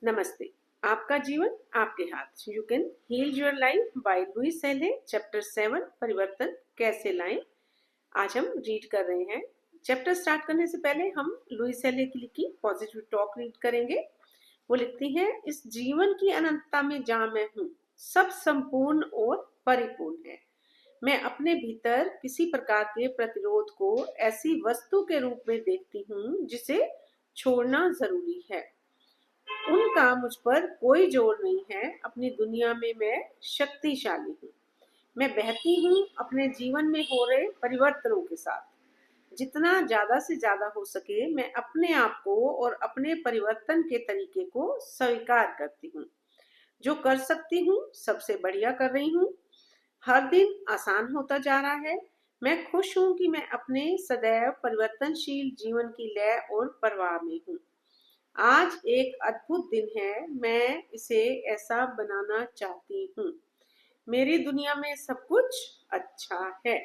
नमस्ते। आपका जीवन आपके हाथ। You can heal your life by Louise Hay. Chapter 7 परिवर्तन कैसे लाएं। आज हम रीड कर रहे हैं। चैप्टर स्टार्ट करने से पहले हम लुइस हेले की लिखी पॉजिटिव टॉक रीड करेंगे। वो लिखती है, इस जीवन की अनंतता में जहां मैं हूँ सब संपूर्ण और परिपूर्ण है। मैं अपने भीतर किसी प्रकार के प्रतिरोध को ऐसी वस्तु के रूप में देखती हूँ जिसे छोड़ना जरूरी है। उनका मुझ पर कोई जोर नहीं है। अपनी दुनिया में मैं शक्तिशाली हूँ। मैं बहती हूँ अपने जीवन में हो रहे परिवर्तनों के साथ। जितना ज्यादा से ज्यादा हो सके मैं अपने आप को और अपने परिवर्तन के तरीके को स्वीकार करती हूँ। जो कर सकती हूँ सबसे बढ़िया कर रही हूँ। हर दिन आसान होता जा रहा है। मैं खुश हूँ कि मैं अपने सदैव परिवर्तनशील जीवन की लय और परवाह में हूँ। आज एक अद्भुत दिन है। मैं इसे ऐसा बनाना चाहती हूँ। मेरी दुनिया में सब कुछ अच्छा है।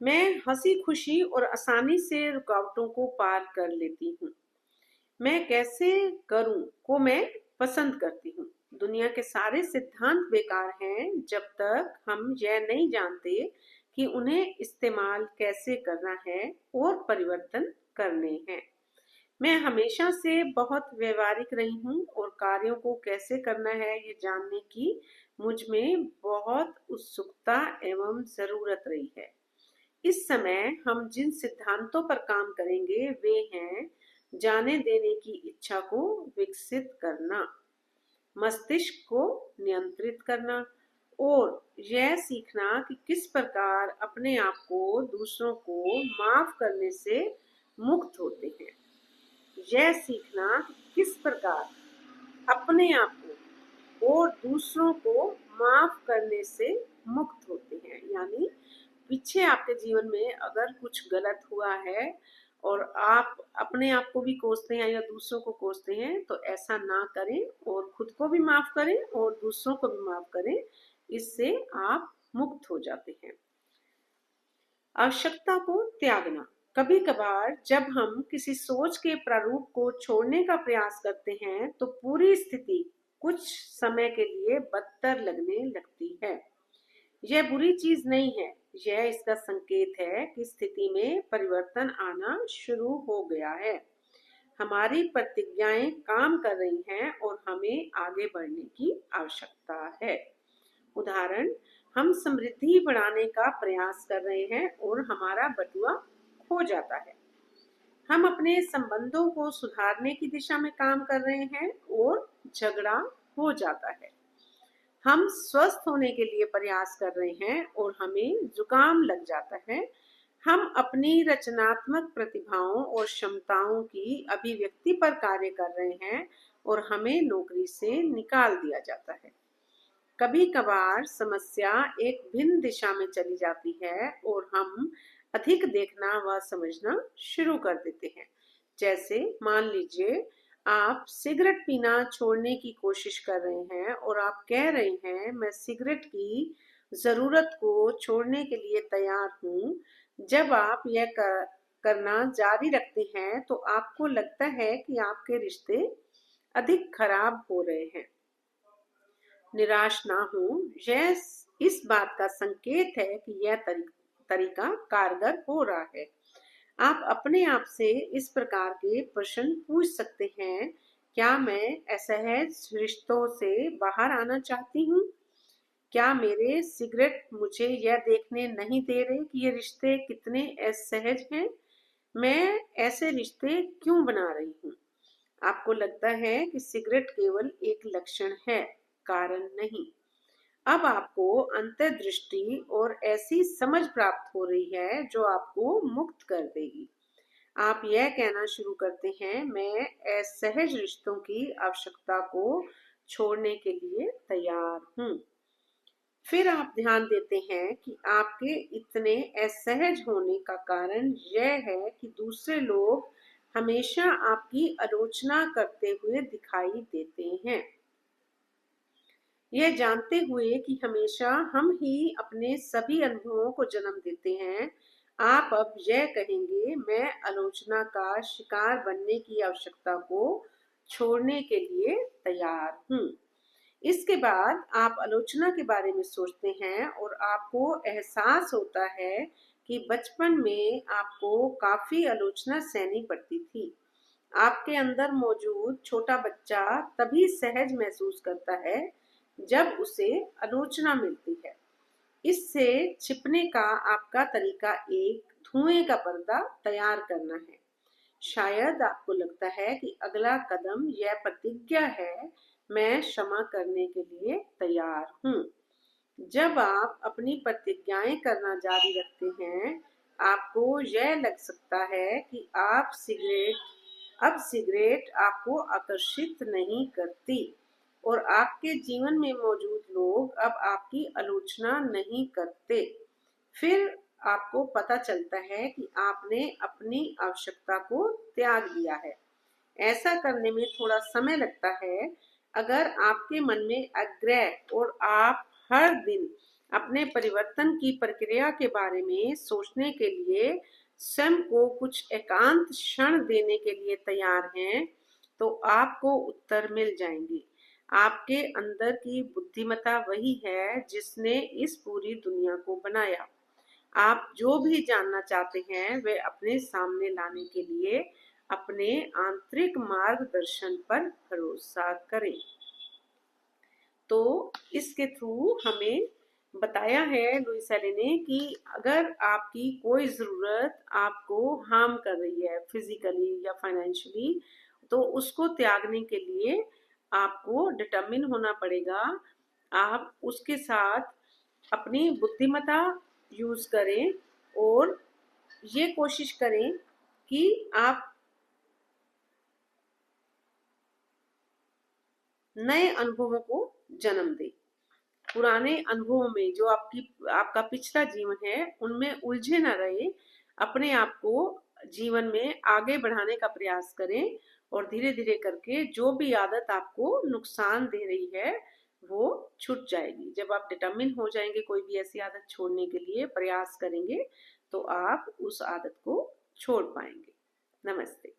मैं हंसी खुशी और आसानी से रुकावटों को पार कर लेती हूँ। मैं कैसे करूं को मैं पसंद करती हूँ। दुनिया के सारे सिद्धांत बेकार हैं जब तक हम यह नहीं जानते कि उन्हें इस्तेमाल कैसे करना है और परिवर्तन करने हैं। मैं हमेशा से बहुत व्यवहारिक रही हूँ और कार्यों को कैसे करना है ये जानने की मुझ में बहुत उत्सुकता एवं जरूरत रही है। इस समय हम जिन सिद्धांतों पर काम करेंगे वे हैं जाने देने की इच्छा को विकसित करना, मस्तिष्क को नियंत्रित करना और यह सीखना कि किस प्रकार अपने आप को दूसरों को माफ करने से मुक्त होते हैं। यह सीखना कि किस प्रकार अपने आप को और दूसरों को माफ करने से मुक्त होते हैं। यानी पीछे आपके जीवन में अगर कुछ गलत हुआ है और आप अपने आप को भी कोसते हैं या दूसरों को कोसते हैं तो ऐसा ना करें और खुद को भी माफ करें और दूसरों को भी माफ करें। इससे आप मुक्त हो जाते हैं। आवश्यकता को त्यागना। कभी कभार जब हम किसी सोच के प्रारूप को छोड़ने का प्रयास करते हैं तो पूरी स्थिति कुछ समय के लिए बदतर लगने लगती है। यह बुरी चीज नहीं है। यह इसका संकेत है कि स्थिति में परिवर्तन आना शुरू हो गया है। हमारी प्रतिज्ञाएं काम कर रही हैं और हमें आगे बढ़ने की आवश्यकता है। उदाहरण, हम समृद्धि बढ़ाने का प्रयास कर रहे हैं और हमारा बटुआ खो जाता है। हम अपने संबंधों को सुधारने की दिशा में काम कर रहे हैं और झगड़ा हो जाता है। हम स्वस्थ होने के लिए प्रयास कर रहे हैं और हमें जुकाम लग जाता है। हम अपनी रचनात्मक प्रतिभाओं और क्षमताओं की अभिव्यक्ति पर कार्य कर रहे हैं और हमें नौकरी से निकाल दिया जाता है। कभी कभार समस्या एक भिन्न दिशा में चली जाती है और हम अधिक देखना व समझना शुरू कर देते हैं। जैसे मान लीजिए आप सिगरेट पीना छोड़ने की कोशिश कर रहे हैं और आप कह रहे हैं मैं सिगरेट की जरूरत को छोड़ने के लिए तैयार हूँ। जब आप यह करना जारी रखते हैं तो आपको लगता है कि आपके रिश्ते अधिक खराब हो रहे हैं। निराश ना हो। यह इस बात का संकेत है कि यह तरीका कारगर हो रहा है। आप अपने आप से इस प्रकार के प्रश्न पूछ सकते हैं, क्या मैं असहज रिश्तों से बाहर आना चाहती हूँ? क्या मेरे सिगरेट मुझे यह देखने नहीं दे रहे कि ये रिश्ते कितने असहज हैं? मैं ऐसे रिश्ते क्यों बना रही हूँ? आपको लगता है कि सिगरेट केवल एक लक्षण है, कारण नहीं। अब आपको अंतर्दृष्टि और ऐसी समझ प्राप्त हो रही है जो आपको मुक्त कर देगी। आप यह कहना शुरू करते हैं, मैं असहज रिश्तों की आवश्यकता को छोड़ने के लिए तैयार हूँ। फिर आप ध्यान देते हैं कि आपके इतने असहज होने का कारण यह है कि दूसरे लोग हमेशा आपकी आलोचना करते हुए दिखाई देते हैं। यह जानते हुए कि हमेशा हम ही अपने सभी अनुभवों को जन्म देते हैं, आप अब यह कहेंगे, मैं आलोचना का शिकार बनने की आवश्यकता को छोड़ने के लिए तैयार हूँ। इसके बाद आप आलोचना के बारे में सोचते हैं और आपको एहसास होता है कि बचपन में आपको काफी आलोचना सहनी पड़ती थी। आपके अंदर मौजूद छोटा बच्चा तभी सहज महसूस करता है जब उसे आलोचना मिलती है। इससे छिपने का आपका तरीका एक धुएं का पर्दा तैयार करना है। शायद आपको लगता है कि अगला कदम यह प्रतिज्ञा है, मैं क्षमा करने के लिए तैयार हूँ। जब आप अपनी प्रतिज्ञाएं करना जारी रखते हैं, आपको यह लग सकता है कि अब सिगरेट आपको आकर्षित नहीं करती और आपके जीवन में मौजूद लोग अब आपकी आलोचना नहीं करते। फिर आपको पता चलता है कि आपने अपनी आवश्यकता को त्याग दिया है। ऐसा करने में थोड़ा समय लगता है। अगर आपके मन में आग्रह और आप हर दिन अपने परिवर्तन की प्रक्रिया के बारे में सोचने के लिए स्वयं को कुछ एकांत क्षण देने के लिए तैयार हैं, तो आपको उत्तर मिल जाएंगे। आपके अंदर की बुद्धिमत्ता वही है जिसने इस पूरी दुनिया को बनाया। आप जो भी जानना चाहते हैं वे अपने सामने लाने के लिए अपने आंतरिक मार्गदर्शन पर भरोसा करें। तो इसके थ्रू हमें बताया है लुइस एले ने कि अगर आपकी कोई ज़रूरत आपको हार्म कर रही है फिजिकली या फाइनेंशियली, तो उसको त्यागने के लिए आपको डिटर्मिन होना पड़ेगा। आप उसके साथ अपनी बुद्धिमत्ता यूज करें और ये कोशिश करें कि आप नए अनुभवों को जन्म दें। पुराने अनुभवों में जो आपका पिछला जीवन है उनमें उलझे न रहे। अपने आप को जीवन में आगे बढ़ाने का प्रयास करें और धीरे धीरे करके जो भी आदत आपको नुकसान दे रही है वो छूट जाएगी। जब आप डिटर्मिन हो जाएंगे कोई भी ऐसी आदत छोड़ने के लिए प्रयास करेंगे तो आप उस आदत को छोड़ पाएंगे। नमस्ते।